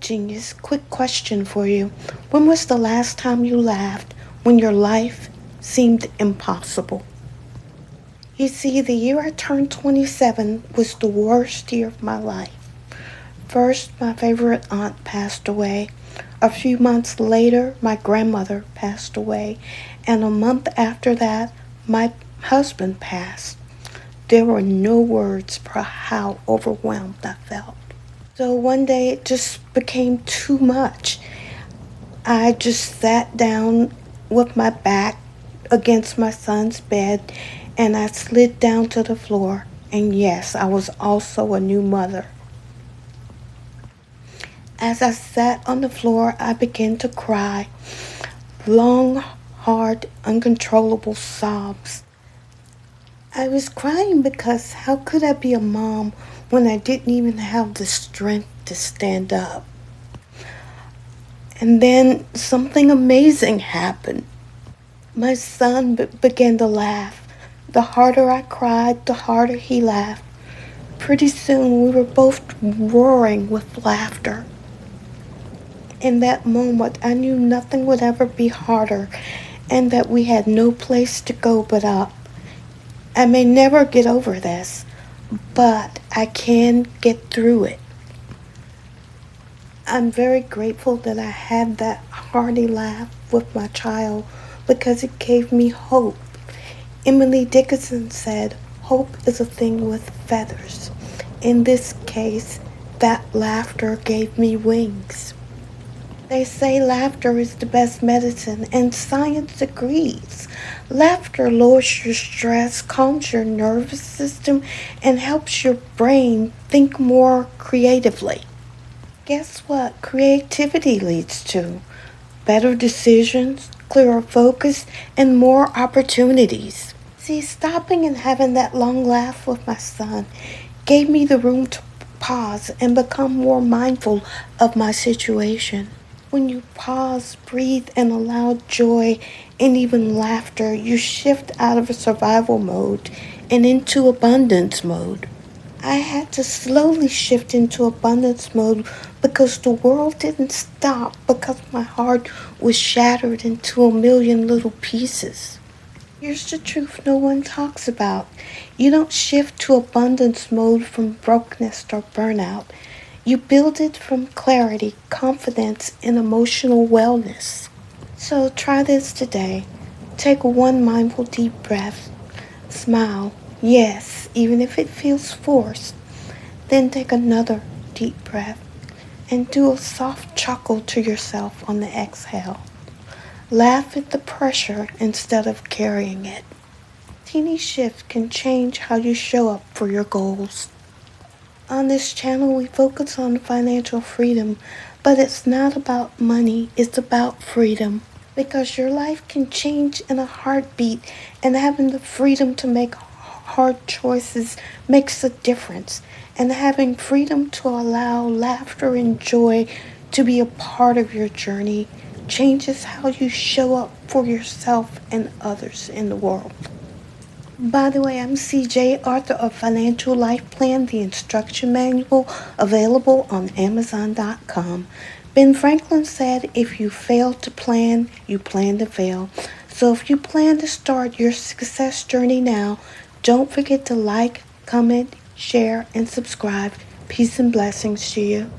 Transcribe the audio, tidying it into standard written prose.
Genius, quick question for you. When was the last time you laughed when your life seemed impossible? You see, the year I turned 27 was the worst year of my life. First, my favorite aunt passed away. A few months later, my grandmother passed away. And a month after that, my husband passed. There were no words for how overwhelmed I felt. So one day it just became too much. I just sat down with my back against my son's bed and I slid down to the floor. And yes, I was also a new mother. As I sat on the floor, I began to cry. Long, hard, uncontrollable sobs. I was crying because how could I be a mom when I didn't even have the strength to stand up? And then something amazing happened. My son began to laugh. The harder I cried, the harder he laughed. Pretty soon we were both roaring with laughter. In that moment, I knew nothing would ever be harder and that we had no place to go but up. I may never get over this, but I can get through it. I'm very grateful that I had that hearty laugh with my child because it gave me hope. Emily Dickinson said, "Hope is a thing with feathers." In this case, that laughter gave me wings. They say laughter is the best medicine, and science agrees. Laughter lowers your stress, calms your nervous system, and helps your brain think more creatively. Guess what creativity leads to? Better decisions, clearer focus, and more opportunities. See, stopping and having that long laugh with my son gave me the room to pause and become more mindful of my situation. When you pause, breathe, and allow joy and even laughter, you shift out of a survival mode and into abundance mode. I had to slowly shift into abundance mode because the world didn't stop because my heart was shattered into a million little pieces. Here's the truth no one talks about. You don't shift to abundance mode from brokenness or burnout. You build it from clarity, confidence, and emotional wellness. So try this today. Take one mindful deep breath. Smile, yes, even if it feels forced. Then take another deep breath and do a soft chuckle to yourself on the exhale. Laugh at the pressure instead of carrying it. Teeny shifts can change how you show up for your goals. On this channel, we focus on financial freedom, but it's not about money, it's about freedom. Because your life can change in a heartbeat, and having the freedom to make hard choices makes a difference. And having freedom to allow laughter and joy to be a part of your journey changes how you show up for yourself and others in the world. By the way, I'm CJ, author of Financial Life Plan, the instruction manual, available on Amazon.com. Ben Franklin said, if you fail to plan, you plan to fail. So if you plan to start your success journey now, don't forget to like, comment, share, and subscribe. Peace and blessings to you.